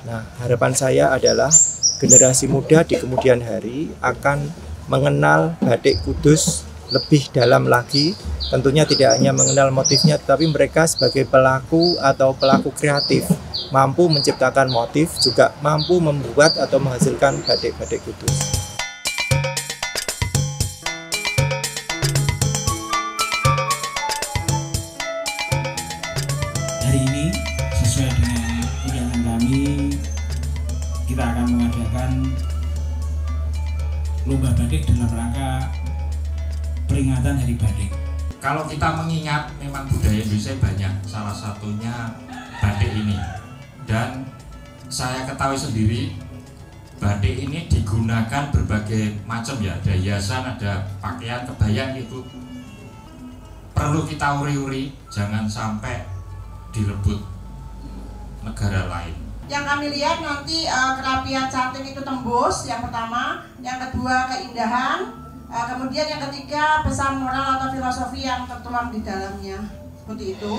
Nah, harapan saya adalah generasi muda di kemudian hari akan mengenal batik Kudus lebih dalam lagi. Tentunya tidak hanya mengenal motifnya, tetapi mereka sebagai pelaku atau pelaku kreatif mampu menciptakan motif, juga mampu membuat atau menghasilkan batik-batik Kudus. Hari ini sesuai dengan undangan kami, kita akan mengadakan lomba batik dalam rangka peringatan Hari Batik. Kalau kita mengingat memang budaya Indonesia banyak, salah satunya batik ini. Dan saya ketahui sendiri batik ini digunakan berbagai macam ya, ada hiasan, ada pakaian, kebayang itu. Perlu kita uri-uri, jangan sampai direbut negara lain. Yang kami lihat nanti kerapian cantik itu tembus, yang pertama, yang kedua keindahan, kemudian yang ketiga pesan moral atau filosofi yang tertuang di dalamnya, seperti itu.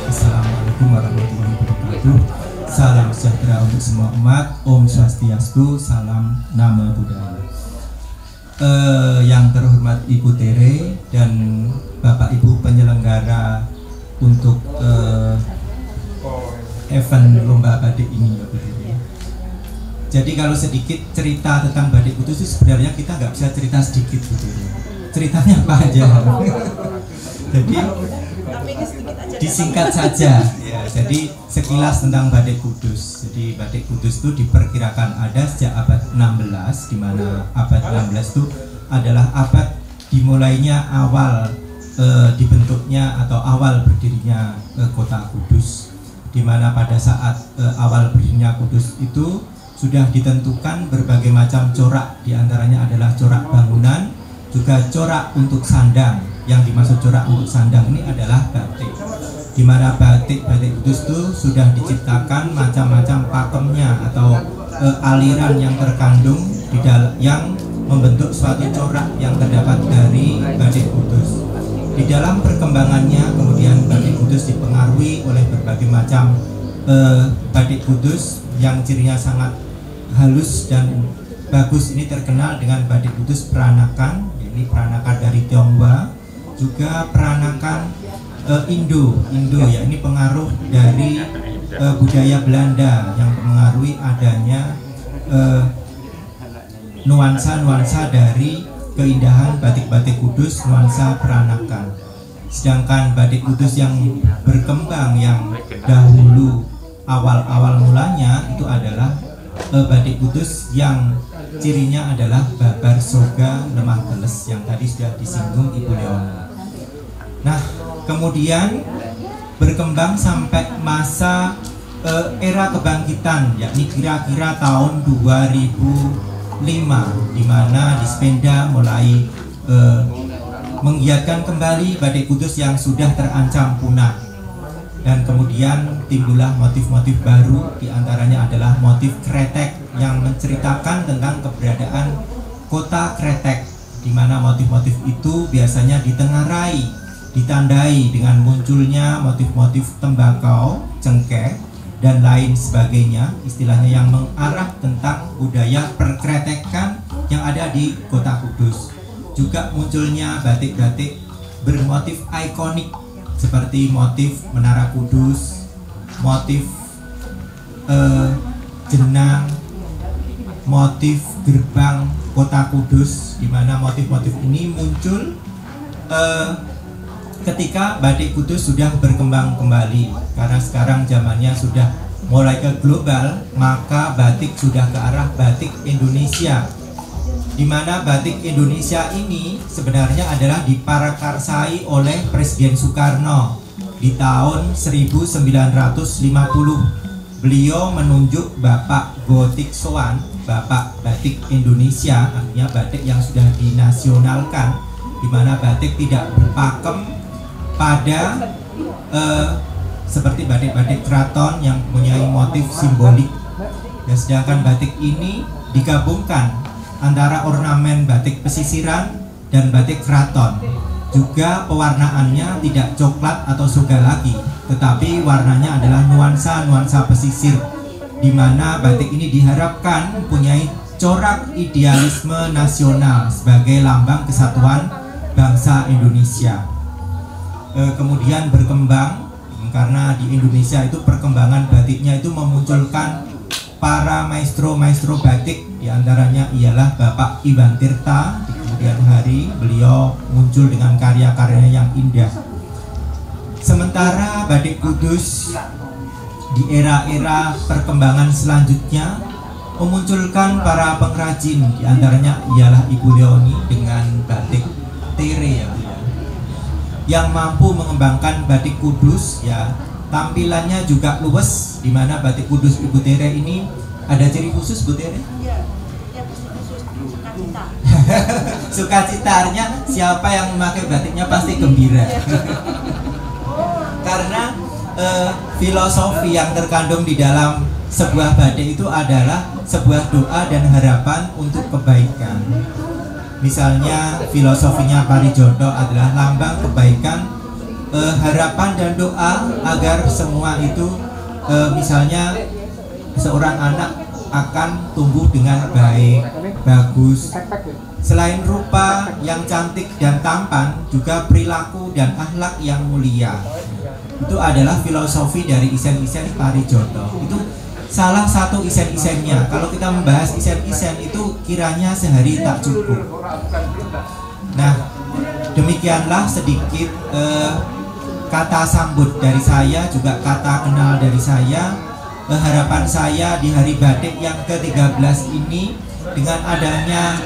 Assalamualaikum warahmatullahi wabarakatuh. Salam sejahtera untuk semua umat. Om Swastiastu, salam nama budaya. Yang terhormat Ibu Tere dan Bapak Ibu penyelenggara untuk event lomba batik ini, ya Bu Tere. Jadi kalau sedikit cerita tentang batik Kudus itu sebenarnya kita nggak bisa cerita sedikit, Bu Tere. Ceritanya apa aja? Jadi disingkat saja ya. Jadi sekilas tentang batik Kudus. Jadi batik Kudus itu diperkirakan ada sejak abad 16, di mana abad 16 itu adalah abad dimulainya awal dibentuknya atau awal berdirinya kota Kudus, di mana pada saat awal berdirinya Kudus itu sudah ditentukan berbagai macam corak, diantaranya adalah corak bangunan, juga corak untuk sandang. Yang dimaksud corak untuk sandang ini adalah batik, di mana batik Kudus itu sudah diciptakan macam-macam pakemnya atau aliran yang terkandung di dalam yang membentuk suatu corak yang terdapat dari batik Kudus. Di dalam perkembangannya kemudian batik Kudus dipengaruhi oleh berbagai macam batik Kudus yang cirinya sangat halus dan bagus. Ini terkenal dengan batik Kudus peranakan, ini peranakan dari Tionghoa, juga peranakan Indo ya, ini pengaruh dari budaya Belanda yang mengaruhi adanya nuansa-nuansa dari keindahan batik-batik Kudus, nuansa peranakan. Sedangkan batik Kudus yang berkembang yang dahulu awal-awal mulanya itu adalah batik Kudus yang cirinya adalah babar soga lemah teles yang tadi sudah disinggung Ibu Leona. Nah, kemudian berkembang sampai masa era kebangkitan, yakni kira-kira tahun 2005, di mana Dispenda mulai menggiatkan kembali batik kudus yang sudah terancam punah. Dan kemudian timbullah motif-motif baru, diantaranya adalah motif kretek yang menceritakan tentang keberadaan kota Kretek, di mana motif-motif itu biasanya ditengarai, ditandai dengan munculnya motif-motif tembakau, cengkeh, dan lain sebagainya, istilahnya yang mengarah tentang budaya perkretekan yang ada di kota Kudus. Juga munculnya batik-batik bermotif ikonik seperti motif Menara Kudus, motif jenang, motif gerbang kota Kudus, di mana motif-motif ini muncul ketika batik Kudus sudah berkembang kembali. Karena sekarang zamannya sudah mulai ke global, maka batik sudah ke arah batik Indonesia, di mana batik Indonesia ini sebenarnya adalah diparakarsai oleh Presiden Soekarno di tahun 1950. Beliau menunjuk Bapak Gotik Soan, Bapak Batik Indonesia, artinya batik yang sudah dinasionalkan, di mana batik tidak berpakem pada seperti batik-batik keraton yang mempunyai motif simbolik. Dan sedangkan batik ini digabungkan antara ornamen batik pesisiran dan batik keraton. Juga pewarnaannya tidak coklat atau soga lagi, tetapi warnanya adalah nuansa-nuansa pesisir, di mana batik ini diharapkan mempunyai corak idealisme nasional sebagai lambang kesatuan bangsa Indonesia. Kemudian berkembang, karena di Indonesia itu perkembangan batiknya itu memunculkan para maestro-maestro batik, diantaranya ialah Bapak Iwan Tirta. Di kemudian hari beliau muncul dengan karya-karyanya yang indah. Sementara batik Kudus di era-era perkembangan selanjutnya memunculkan para pengrajin, diantaranya ialah Ibu Leoni dengan batik tere, yang mampu mengembangkan batik Kudus. Ya, tampilannya juga luwes, di mana batik Kudus Ibu Tere ini ada ciri khusus, Bu Tere? Iya, khusus sukacita. Sukacitanya siapa yang memakai batiknya pasti gembira. Karena filosofi yang terkandung di dalam sebuah batik itu adalah sebuah doa dan harapan untuk kebaikan. Misalnya filosofinya Parijoto adalah lambang kebaikan, harapan dan doa agar semua itu misalnya seorang anak akan tumbuh dengan baik, bagus. Selain rupa yang cantik dan tampan, juga perilaku dan akhlak yang mulia. Itu adalah filosofi dari isen-isen Parijoto. Itu salah satu isen-isennya. Kalau kita membahas isen-isen itu kiranya sehari tak cukup. Nah, demikianlah sedikit kata sambut dari saya, juga kata kenal dari saya. Harapan saya di Hari Batik yang ke-13 ini, dengan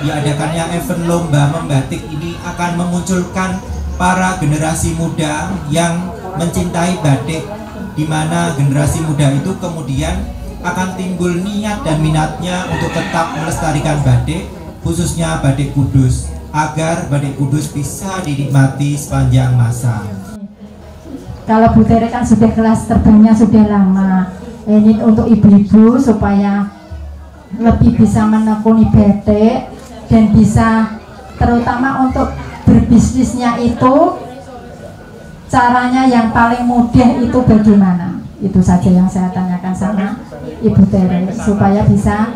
diadakannya event lomba membatik ini, akan memunculkan para generasi muda yang mencintai batik, di mana generasi muda itu kemudian akan timbul niat dan minatnya untuk tetap melestarikan batik, khususnya batik Kudus, agar batik Kudus bisa dinikmati sepanjang masa. Kalau Bu Tere kan sudah kelas terbangnya sudah lama, ini untuk ibu-ibu supaya lebih bisa menekuni batik dan bisa terutama untuk berbisnisnya itu caranya yang paling mudah itu bagaimana? Itu saja yang saya tanyakan sama Ibu Tere, supaya bisa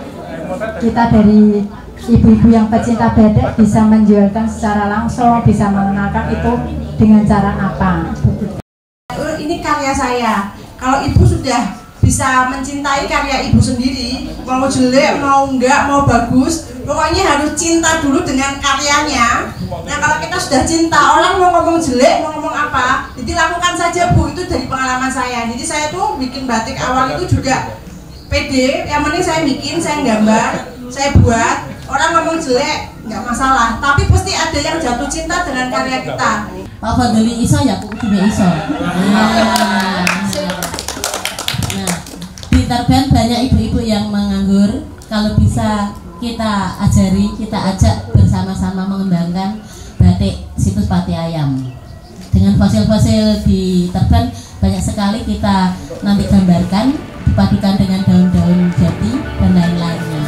kita dari ibu-ibu yang pecinta batik bisa menjualkan secara langsung, bisa mengenalkan itu dengan cara apa. Ini karya saya. Kalau ibu sudah bisa mencintai karya ibu sendiri, mau jelek, mau enggak, mau bagus, pokoknya harus cinta dulu dengan karyanya. Nah, kalau kita sudah cinta, orang mau ngomong jelek, mau ngomong apa, jadi lakukan saja Bu. Itu dari pengalaman saya. Jadi saya tuh bikin batik awal itu juga pede, yang penting saya bikin, saya gambar, saya buat. Orang ngomong jelek nggak masalah, tapi pasti ada yang jatuh cinta dengan karya kita. Pak Fadli iso ya, aku juga iso. Nah, di Terban banyak ibu-ibu yang menganggur. Kalau bisa kita ajari, kita ajak bersama-sama mengembangkan batik situs Pati Ayam. Dengan fosil-fosil di Terban banyak sekali kita nanti gambarkan, dipadukan dengan daun-daun jati dan lain-lainnya.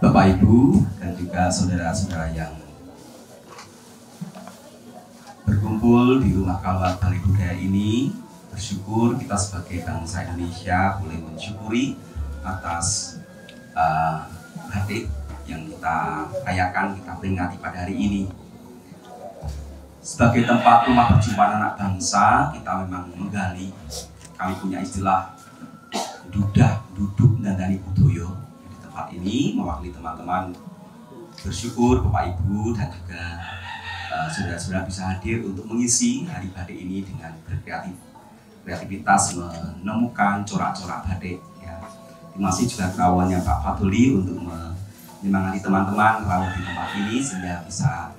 Bapak Ibu dan juga saudara-saudara yang berkumpul di rumah kawat Balai Budaya ini, bersyukur kita sebagai bangsa Indonesia boleh mensyukuri atas batik yang kita rayakan, kita peringati pada hari ini. Sebagai tempat rumah perjumpaan anak bangsa, kita memang menggali, kami punya istilah dudah, duduk, dandani budoyo. Tempat ini mewakili teman-teman bersyukur Bapak Ibu dan juga saudara-saudara bisa hadir untuk mengisi hari batik ini dengan berkreativitas menemukan corak-corak batik ya. Terima kasih juga kawannya Pak Fadli untuk menyemangati teman-teman rawuh di tempat ini sehingga bisa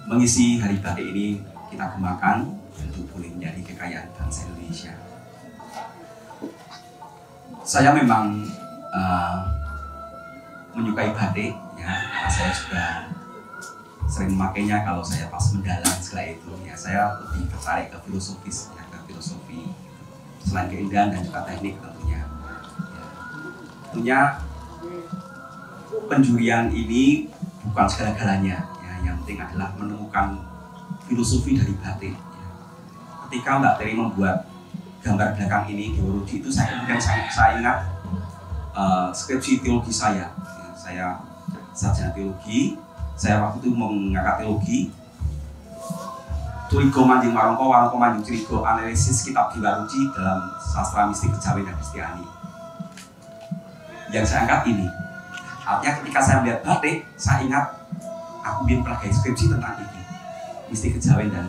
mengisi hari batik ini kita kembangkan untuk boleh menjadi kekayaan bangsa Indonesia. Saya memang menyukai batik ya, karena saya juga sering memakainya kalau saya pas mendalam segala itu ya. Saya lebih tertarik ke filosofis ya, ke filosofi selain keindahan dan juga teknik tentunya ya. Tentunya penjurian ini bukan segala-galanya ya, yang penting adalah menemukan filosofi dari batik ya. Ketika Mbak Teri membuat gambar belakang ini di Woruji itu saya ingat skripsi teologi saya sarjana teologi. Saya waktu itu mengangkat teologi Curigo Manjing Warongko, Warongko Manjing Curigo, analisis kitab di Woruji dalam sastra mistik kejawen dan Kristiani. Yang saya angkat ini artinya ketika saya melihat batik, saya ingat aku pernah skripsi tentang ini, mistik kejawen dan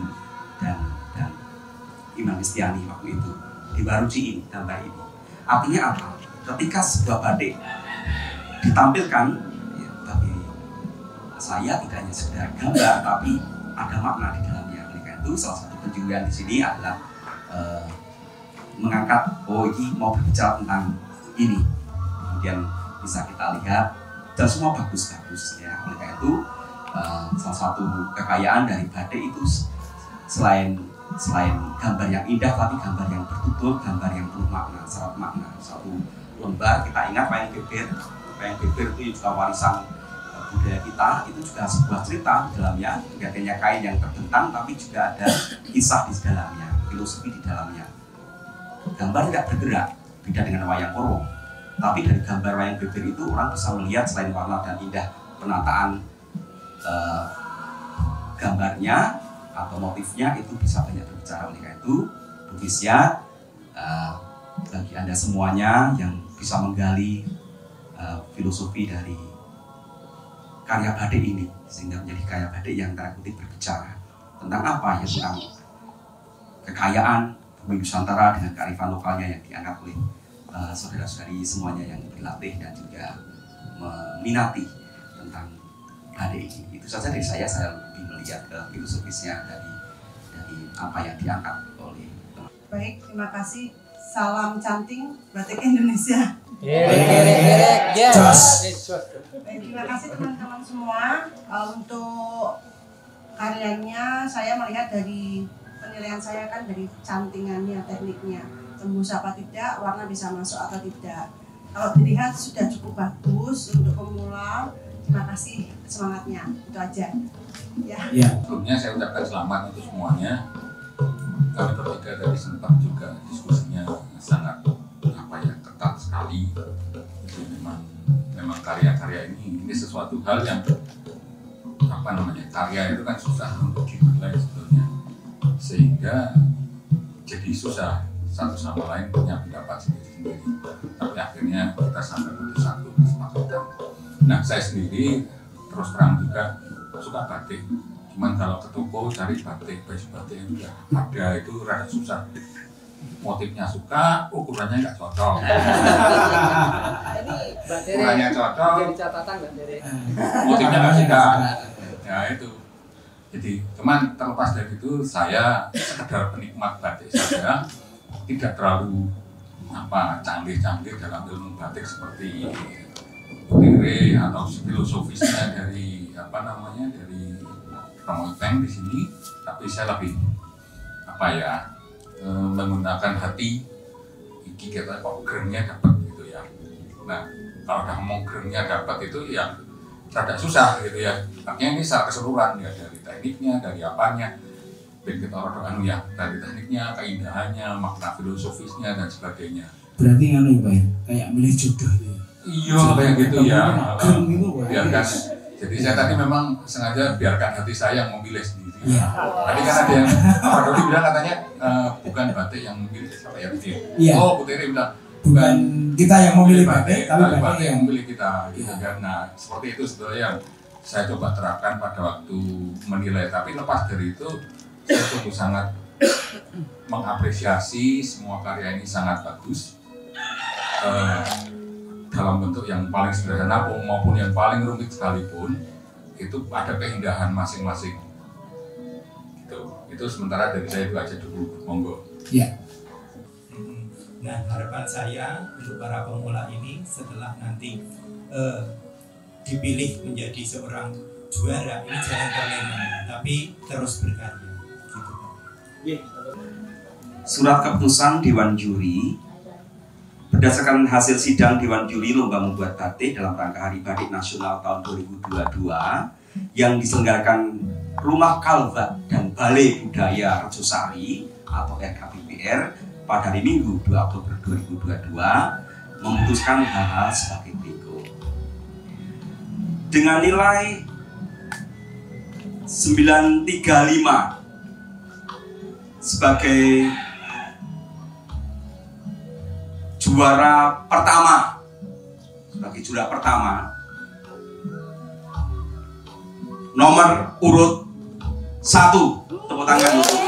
Imam Kristiani waktu itu di Woruji ini, gambar ini. Artinya apa? Ketika sebuah batik ditampilkan ya, bagi saya tidak hanya sekedar gambar tapi ada makna di dalamnya. Oleh karena itu salah satu penjurian di sini adalah mengangkat ini mau berbicara tentang ini, kemudian bisa kita lihat dan semua bagus-bagus ya. Oleh karena itu salah satu kekayaan dari batik itu selain gambar yang indah, tapi gambar yang bertutur, gambar yang penuh makna, syarat makna. Satu lembar kita ingat wayang beber itu juga warisan budaya kita, itu juga sebuah cerita di dalamnya, tidak hanya kain yang terbentang, tapi juga ada kisah di dalamnya, filosofi di dalamnya. Gambar tidak bergerak, beda dengan wayang korong. Tapi dari gambar wayang beber itu orang bisa melihat selain warna dan indah penataan gambarnya atau motifnya itu bisa banyak berbicara. Oleh karena itu Bukisya bagi Anda semuanya yang bisa menggali filosofi dari karya batik ini sehingga menjadi karya batik yang tanda kutip berbicara tentang apa ya, tentang kekayaan bumi Nusantara dengan kearifan lokalnya yang diangkat oleh saudara-saudari semuanya yang berlatih dan juga meminati tentang batik ini. Itu saja dari saya lebih melihat ke filosofisnya dari apa yang diangkat oleh teman. Baik, terima kasih. Salam canting batik Indonesia. Terima kasih teman-teman semua. Untuk karyanya saya melihat dari penilaian saya kan dari cantingannya, tekniknya, tembus apa tidak, warna bisa masuk atau tidak. Kalau dilihat sudah cukup bagus untuk pemula. Terima kasih semangatnya, itu aja. Ya. Sebelumnya saya ucapkan selamat untuk semuanya. Kami bertiga dari sempat juga diskusinya sangat ketat sekali. Jadi memang karya-karya ini sesuatu hal yang karya itu kan susah untuk dinilai sebetulnya, sehingga jadi susah satu sama lain punya pendapat sendiri-sendiri. Tapi akhirnya kita sampai pada satu kesepakatan. Nah, saya sendiri terus terang juga suka batik. Cuman kalau ke toko cari batik, baju batik yang udah ada itu rada susah. Motifnya suka, ukurannya nggak cocok. Ukurannya cocok, motifnya nggak suka. Ya itu. Jadi, cuman terlepas dari itu, saya sekedar penikmat batik saja, tidak terlalu canggih-canggih dalam ilmu batik seperti Putire atau filosofisnya dari dari Romo Ipeng di sini, tapi saya lebih menggunakan hati. Iki kita kok gerengnya dapat gitu ya. Nah, kalau udah ngomong gerengnya dapat itu ya rada susah gitu ya. Artinya ini secara keseluruhan ya, dari tekniknya, dari apanya. Dan kita orang dari tekniknya, keindahannya, makna filosofisnya dan sebagainya. Berarti kayak milih jodoh ya. Iya, kayak gitu ya. Biarkan. Jadi saya tadi memang sengaja biarkan hati saya yang memilih sendiri. Ya. Tadi kan ada yang Pak Dodi bilang katanya bukan batik yang memilih siapa ya Putire. Ya. Oh, Putire bilang bukan kita yang memilih batik, tapi batik yang memilih kita. Gitu kan. Nah, seperti itu sebetulnya yang saya coba terapkan pada waktu menilai. Tapi lepas dari itu, saya sungguh sangat mengapresiasi semua karya ini sangat bagus. Dalam bentuk yang paling sederhana maupun yang paling rumit sekalipun, itu ada keindahan masing-masing. Itu sementara dari saya itu aja dulu, monggo. Ya. Nah, harapan saya untuk para pemula ini setelah nanti dipilih menjadi seorang juara, ini jangan terlena, tapi terus berkarya. Gitu. Surat keputusan Dewan Juri. Berdasarkan hasil sidang Dewan Juri Lomba Membuat Batik dalam rangka Hari Batik Nasional tahun 2022 yang diselenggarakan Rumah Kalbat dan Balai Budaya Rejosari atau RKBPR pada hari Minggu 2 Oktober 2022 memutuskan hal-hal sebagai berikut. Dengan nilai 935 sebagai juara pertama, nomor urut 1, tepuk tangan untuk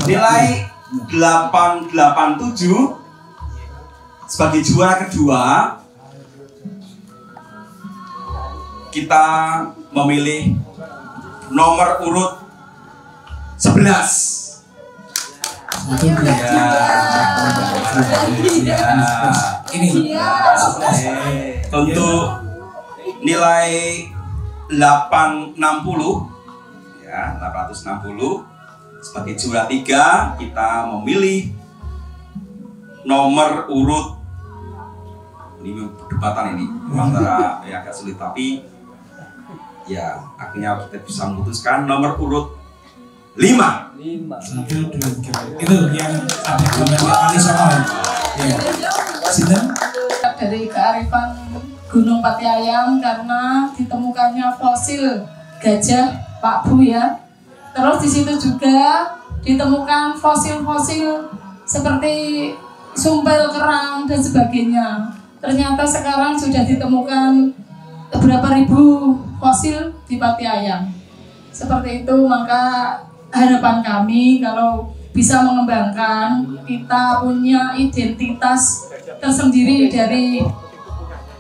nilai 887 sebagai juara kedua. Kita memilih nomor urut 11. Untuk nilai 860 sebagai juara 3, kita memilih nomor urut, ini perdebatan ini antara agak sulit, tapi ya akhirnya kita bisa memutuskan nomor urut 5. 1, 2, 3. Itu yang ada gambarnya Ali Songoy. Ya. Sinten? Dari kearifan Gunung Pati Ayam karena ditemukannya fosil gajah Pak Bu ya. Terus di situ juga ditemukan fosil-fosil seperti sumpel kerang dan sebagainya. Ternyata sekarang sudah ditemukan beberapa ribu fosil di Pati Ayam. Seperti itu, maka harapan kami kalau bisa mengembangkan, kita punya identitas tersendiri dari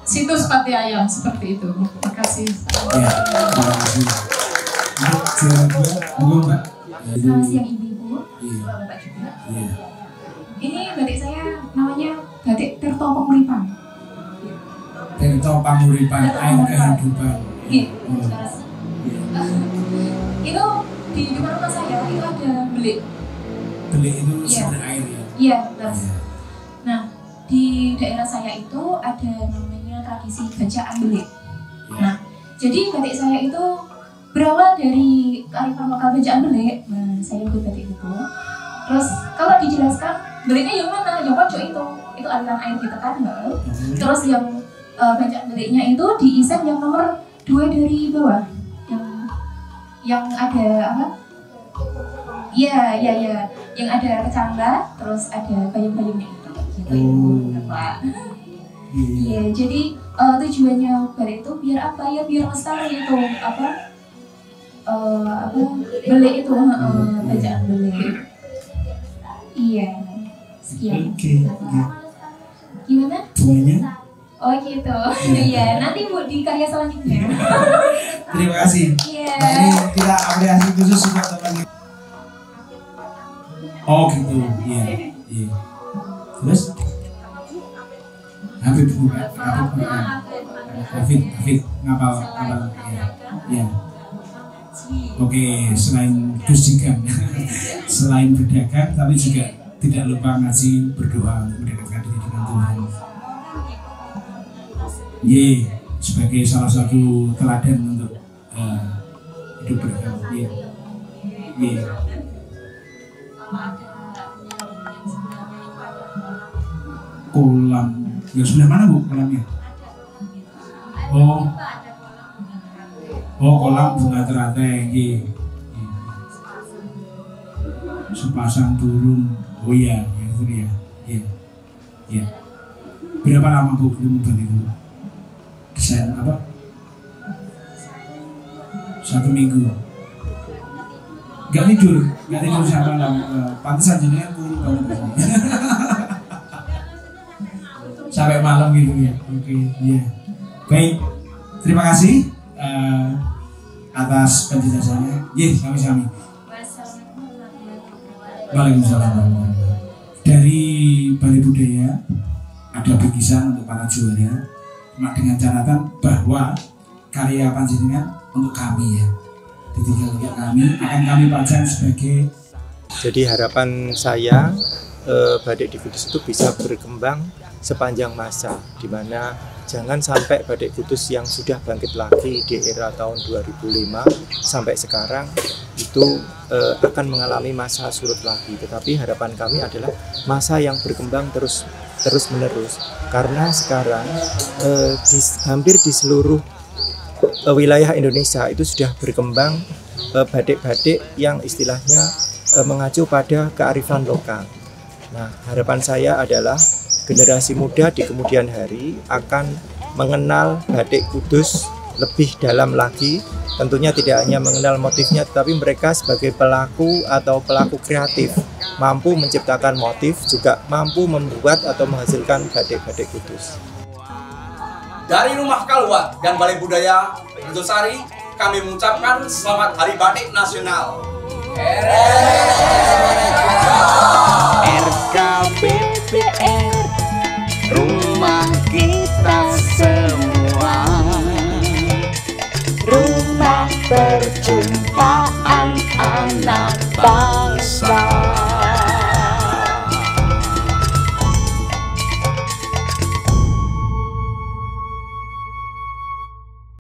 situs Pati Ayam seperti itu. Terima kasih. Ya, terima kasih. Selamat siang Ibu-Ibu, Bapak juga. Iya. Ini batik saya namanya batik Tirto Panguripan. Tirto Panguripan, air kehidupan. Iya. Itu di depan rumah saya itu ada belik. Belik itu sumber air ya? Iya, betul. Nah, di daerah saya itu ada namanya tradisi bacaan belik. Nah, jadi batik saya itu berawal dari kearifan lokal bacaan belik. Nah, saya buat batik itu. Terus kalau dijelaskan beliknya yang mana? Yang pojok itu aliran air gitu kan, enggak? Terus yang bacaan beliknya itu diisen yang nomor 2 dari bawah, yang ada apa? Iya, yang ada kecangga, terus ada payung-payungnya itu, gitu Pak. Iya, jadi tujuannya balik itu biar apa ya? Biar lestari itu apa belik itu, bacaan belik. Iya, sekian. Oke. Gimana? Semuanya? Oh gitu. Iya, nanti Bu di karya selanjutnya. Terima kasih. Iya. Nah, ini kita apresiasi khusus buat teman. Oh gitu. Iya. Terus? Hafid ngapal. Iya. Oke, selain bersikap, selain berdagang, tapi juga tidak lupa ngaji, berdoa untuk mendekatkan diri dengan Tuhan. Sebagai salah satu teladan untuk hidup beragama. Kolam, yang sebelah mana Bu kolamnya? Oh, kolam bunga teratai, sepasang burung. Oh iya, itu dia. Iya. Berapa lama Bu membuat itu? Desain apa? 1 minggu. Gak tidur sampai malam. Pantesan jenengan kurang banget. Sampai malam gitu ya. Oke, iya. Baik, terima kasih. Atas penjelasannya. Sami-sami. Waalaikumsalam. Dari Balai Budaya ada bingkisan untuk para juara, dengan catatan bahwa karya panjenengan untuk kami ya, ditinggal untuk kami akan kami pajang sebagai. Jadi harapan saya batik di Kudus itu bisa berkembang sepanjang masa, di mana jangan sampai batik Kudus yang sudah bangkit lagi di era tahun 2005 sampai sekarang itu akan mengalami masa surut lagi. Tetapi harapan kami adalah masa yang berkembang terus menerus, karena sekarang hampir di seluruh wilayah Indonesia itu sudah berkembang batik-batik yang istilahnya mengacu pada kearifan lokal. Nah, harapan saya adalah generasi muda di kemudian hari akan mengenal batik Kudus lebih dalam lagi. Tentunya tidak hanya mengenal motifnya, tetapi mereka sebagai pelaku atau pelaku kreatif mampu menciptakan motif, juga mampu membuat atau menghasilkan batik-batik Kudus. Dari Rumah Kalwat dan Balai Budaya Rejosari, kami mengucapkan Selamat Hari Batik Nasional. RKBPR, rumah kita semua, rumah perjumpaan anak bangsa.